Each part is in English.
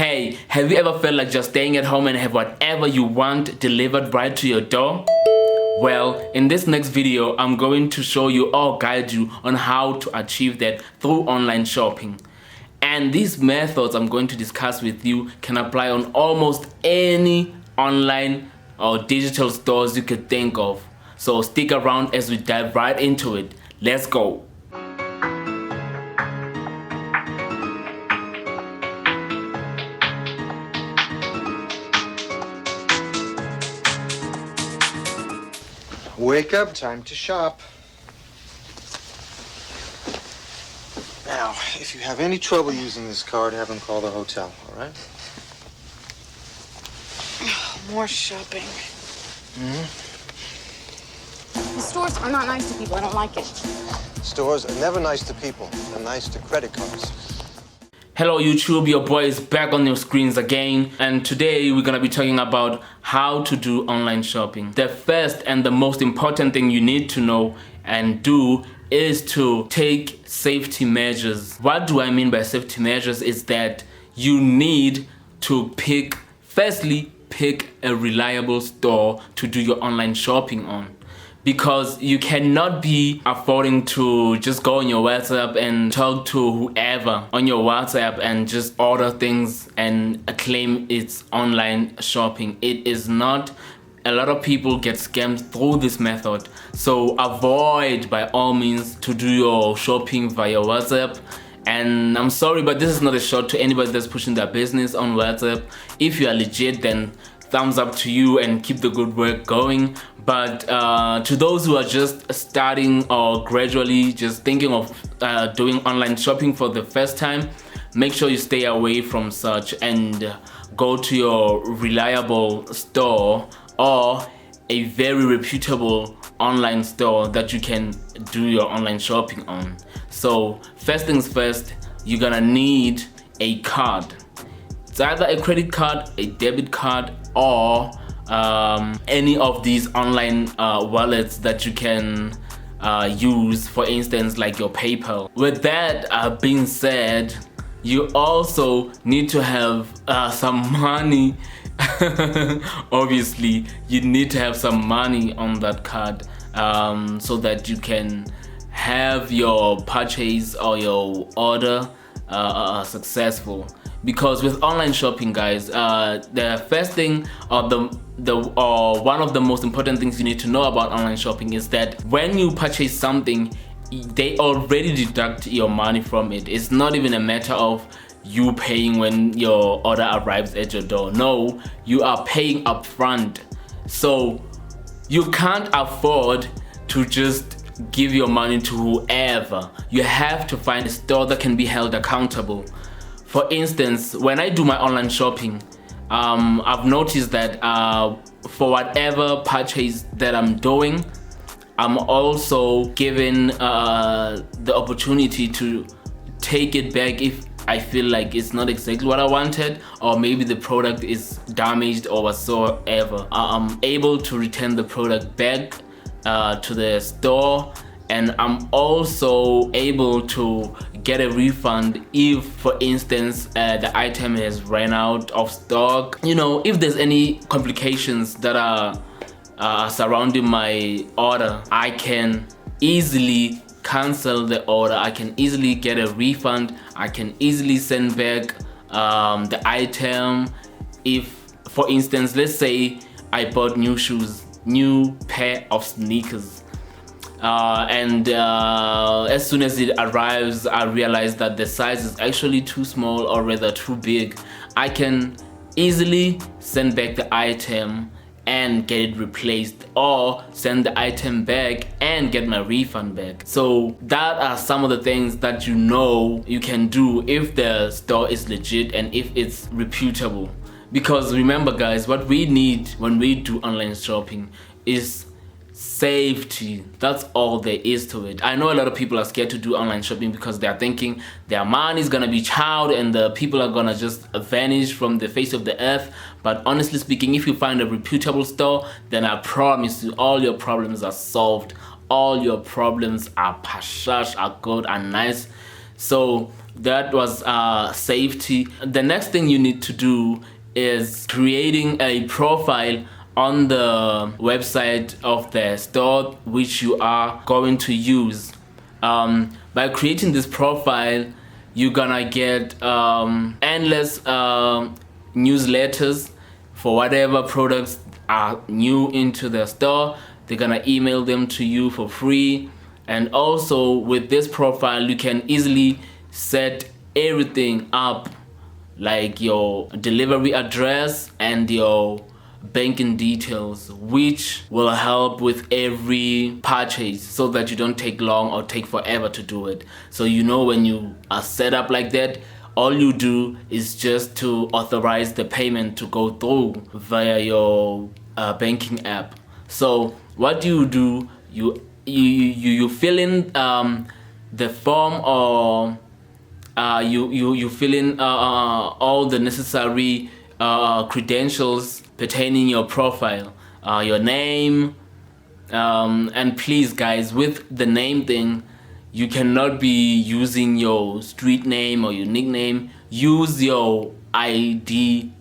Hey, have you ever felt like just staying at home and have whatever you want delivered right to your door? Well, in this next video, I'm going to show you or guide you on how to achieve that through online shopping. And these methods I'm going to discuss with you can apply on almost any online or digital stores you could think of. So stick around as we dive right into it. Let's go. Wake up, time to shop. Now, if you have any trouble using this card, have them call the hotel, all right? More shopping. The stores are not nice to people. I don't like it. Stores are never nice to people. They're nice to credit cards. Hello YouTube, your boy is back on your screens again, and today we're gonna be talking about how to do online shopping. The first and the most important thing you need to know and do is to take safety measures. What do I mean by safety measures is that you need to pick a reliable store to do your online shopping on. Because you cannot be affording to just go on your WhatsApp and talk to whoever on your WhatsApp and just order things and claim it's online shopping. It is not. A lot of people get scammed through this method. So avoid by all means to do your shopping via WhatsApp. And I'm sorry, but this is not a shot to anybody that's pushing their business on WhatsApp. If you are legit, then thumbs up to you and keep the good work going. But to those who are just starting or gradually just thinking of doing online shopping for the first time, make sure you stay away from such and go to your reliable store or a very reputable online store that you can do your online shopping on. So first things first, you're gonna need a card. It's either a credit card, a debit card, or any of these online wallets that you can use, for instance like your PayPal. With that being said, you also need to have some money. Obviously you need to have some money on that card so that you can have your purchase or your order successful. Because with online shopping, guys, the first thing or one of the most important things you need to know about online shopping is that when you purchase something, they already deduct your money from it. It's not even a matter of you paying when your order arrives at your door. No, you are paying upfront. So you can't afford to just give your money to whoever. You have to find a store that can be held accountable. For instance, when I do my online shopping, I've noticed that for whatever purchase that I'm doing, I'm also given the opportunity to take it back if I feel like it's not exactly what I wanted, or maybe the product is damaged or whatsoever. I'm able to return the product back to the store, and I'm also able to get a refund if, for instance, the item has ran out of stock. You know, if there's any complications that are surrounding my order, I can easily cancel the order. I can easily get a refund. I can easily send back the item. If, for instance, let's say I bought new shoes, new pair of sneakers, and as soon as it arrives, I realize that the size is actually too small, or rather too big. I can easily send back the item and get it replaced, or send the item back and get my refund back. So that are some of the things that you know you can do if the store is legit and if it's reputable. Because remember guys, what we need when we do online shopping is safety. That's all there is to it. I know a lot of people are scared to do online shopping because they are thinking their money is gonna be chowed and the people are gonna just vanish from the face of the earth. But honestly speaking, if you find a reputable store, then I promise you all your problems are solved. All your problems are pashash, are good, are nice. So that was safety. The next thing you need to do is creating a profile on the website of the store which you are going to use. By creating this profile, you're gonna get endless newsletters for whatever products are new into the store. They're gonna email them to you for free. And also with this profile, you can easily set everything up, like your delivery address and your banking details, which will help with every purchase so that you don't take long or take forever to do it. So when you are set up like that, all you do is just to authorize the payment to go through via your banking app. So what you do, you fill in the form, or you fill in all the necessary credentials pertaining your profile, your name, and please guys, with the name thing, you cannot be using your street name or your nickname. Use your ID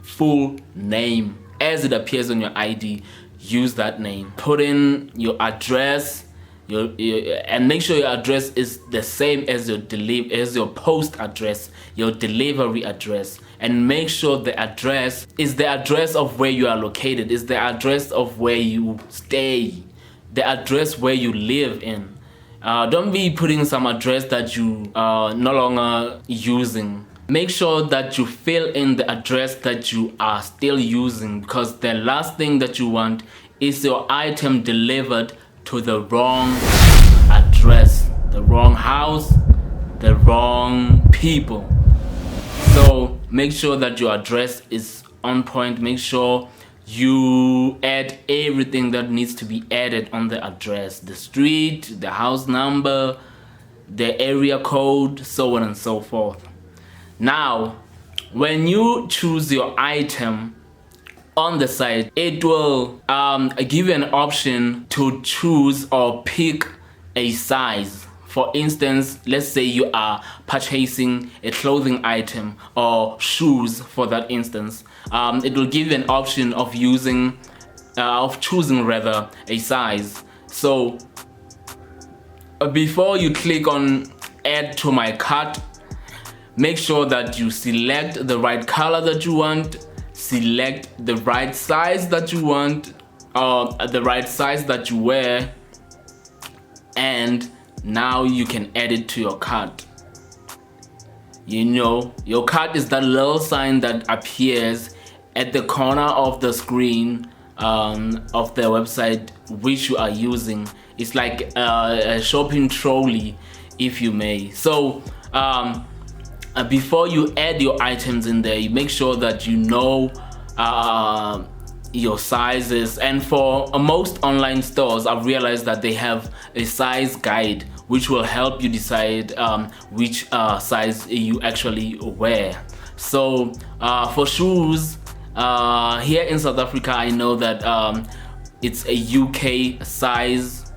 full name as it appears on your ID. Use that name. Put in your address, and make sure your address is the same as your post address, your delivery address, and make sure the address is the address of where you are located, is the address of where you stay, the address where you live in. Don't be putting some address that you are no longer using. Make sure that you fill in the address that you are still using, because the last thing that you want is your item delivered to the wrong address, the wrong house, the wrong people. So make sure that your address is on point. Make sure you add everything that needs to be added on the address: the street, the house number, the area code, so on and so forth. Now, when you choose your item on the site, it will give you an option to choose or pick a size. For instance, let's say you are purchasing a clothing item or shoes for that instance. It will give you an option of choosing a size. So before you click on add to my cart, make sure that you select the right color that you want, select the right size that you want, the right size that you wear, and now you can add it to your cart. Your cart is that little sign that appears at the corner of the screen of the website which you are using. It's like a shopping trolley, if you may. So before you add your items in there, you make sure that you know your sizes. And for most online stores, I've realized that they have a size guide which will help you decide which size you actually wear. So for shoes, here in South Africa, I know that it's a UK size.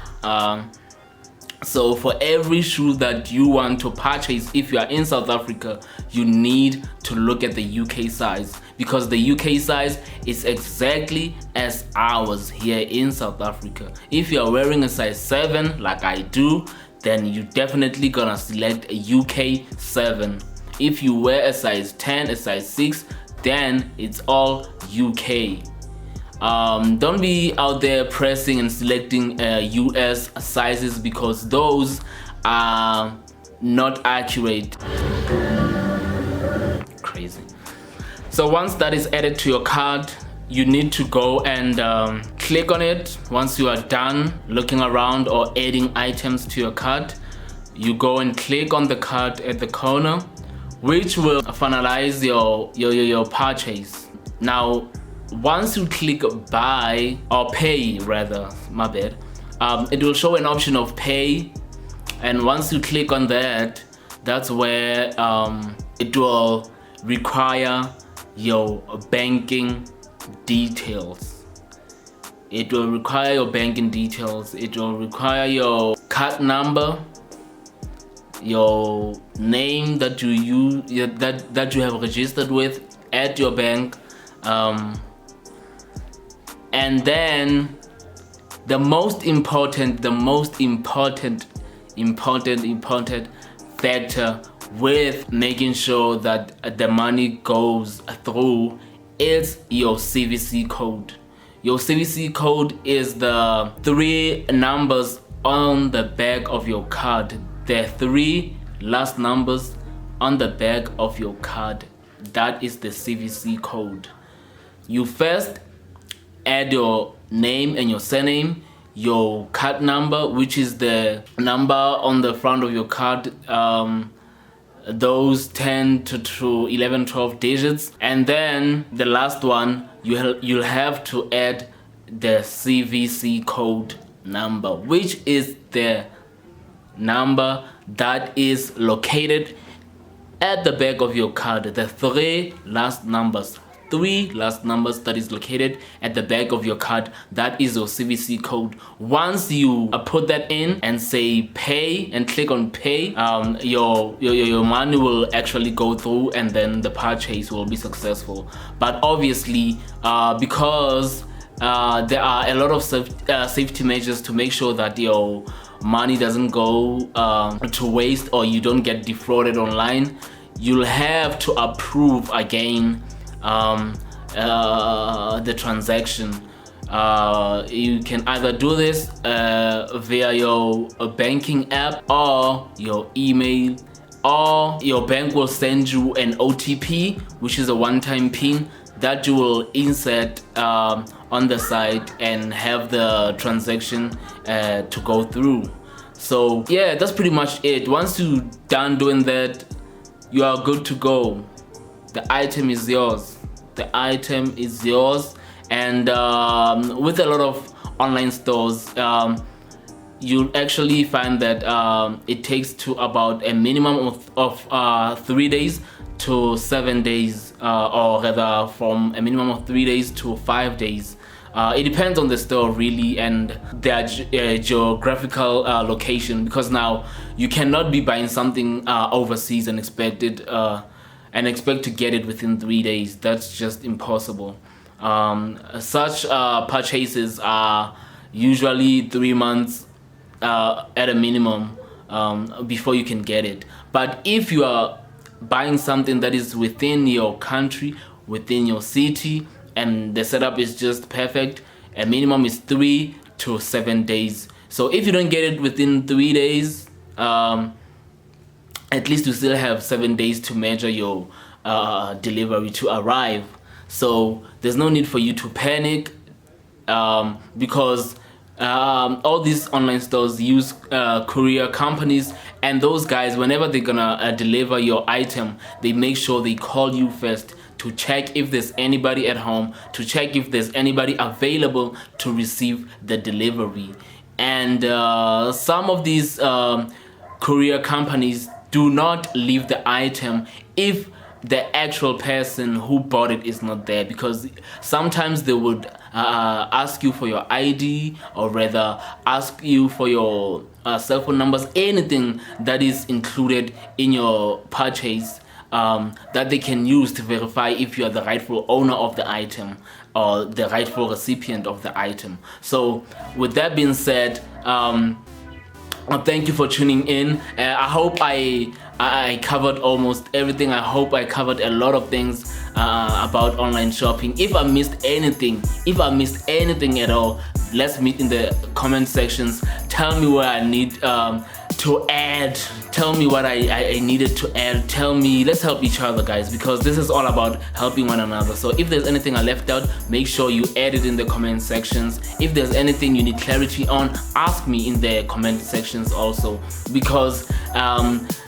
So for every shoe that you want to purchase, if you are in South Africa, you need to look at the UK size, because the UK size is exactly as ours here in South Africa. If you are wearing a size 7 like I do, then you definitely gonna select a UK 7. If you wear a size 10, a size 6, then it's all UK. Don't be out there pressing and selecting US sizes, because those are not accurate. Crazy. So once that is added to your cart, you need to go and click on it. Once you are done looking around or adding items to your cart, you go and click on the cart at the corner, which will finalize your purchase. Now, once you click buy or pay, rather, my bad, it will show an option of pay, and once you click on that, that's where it will require your banking details. It will require your banking details. It will require your card number, your name that you use, that you have registered with at your bank, and then the most important factor with making sure that the money goes through is your CVC code. Your CVC code is the 3 numbers on the back of your card. The 3 last numbers on the back of your card. That is the CVC code. You first add your name and your surname, your card number, which is the number on the front of your card, those 10 to 11, 12 digits, and then the last one you'll have to add the CVC code number, which is the number that is located at the back of your card. The 3 last numbers that is located at the back of your card, that is your CVC code. Once you put that in and say pay and click on pay, your money will actually go through, and then the purchase will be successful. But obviously, because there are a lot of safety measures to make sure that your money doesn't go to waste or you don't get defrauded online, you'll have to approve again the transaction. You can either do this via your banking app or your email, or your bank will send you an OTP, which is a one-time PIN that you will insert on the side and have the transaction to go through. So yeah, that's pretty much it. Once you're done doing that, you are good to go. The item is yours. The item is yours. And with a lot of online stores, you'll actually find that it takes to about a minimum of 3 days to 7 days, or rather from a minimum of 3 days to 5 days. It depends on the store really and their geographical location, because now you cannot be buying something overseas and expect to get it within 3 days. That's just impossible. Such purchases are usually 3 months at a minimum before you can get it. But if you are buying something that is within your country, within your city, and the setup is just perfect, a minimum is 3 to 7 days. So if you don't get it within 3 days, at least you still have 7 days to measure your delivery to arrive. So there's no need for you to panic, because all these online stores use courier companies, and those guys, whenever they're gonna deliver your item, they make sure they call you first to check if there's anybody at home, to check if there's anybody available to receive the delivery. And some of these courier companies do not leave the item if the actual person who bought it is not there, because sometimes they would ask you for your ID, or rather ask you for your cell phone numbers, anything that is included in your purchase, that they can use to verify if you are the rightful owner of the item or the rightful recipient of the item. So with that being said, thank you for tuning in. I hope I covered almost everything. I hope I covered a lot of things about online shopping. If I missed anything at all, let's meet in the comment sections. Tell me what I need to add. Tell me what I needed to add. Tell me, let's help each other, guys, because this is all about helping one another. So if there's anything I left out, make sure you add it in the comment sections. If there's anything you need clarity on, ask me in the comment sections also, because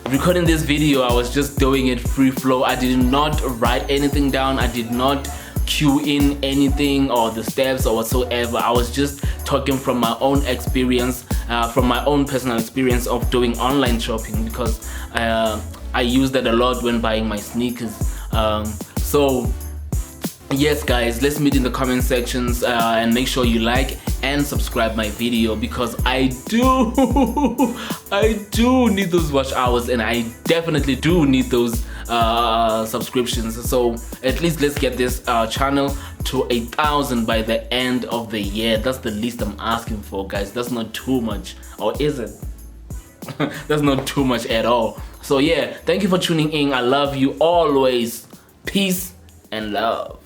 recording this video, I was just doing it free flow. I did not write anything down. I did not cue in anything or the steps or whatsoever. I was just talking from my own experience, from my own personal experience of doing online shopping, because I use that a lot when buying my sneakers. So yes guys, let's meet in the comment sections, and make sure you like and subscribe my video, because I do need those watch hours, and I definitely do need those subscriptions. So at least let's get this channel to 1,000 by the end of the year. That's the least I'm asking for, guys. That's not too much, or is it? That's not too much at all. So yeah, thank you for tuning in. I love you always. Peace and love.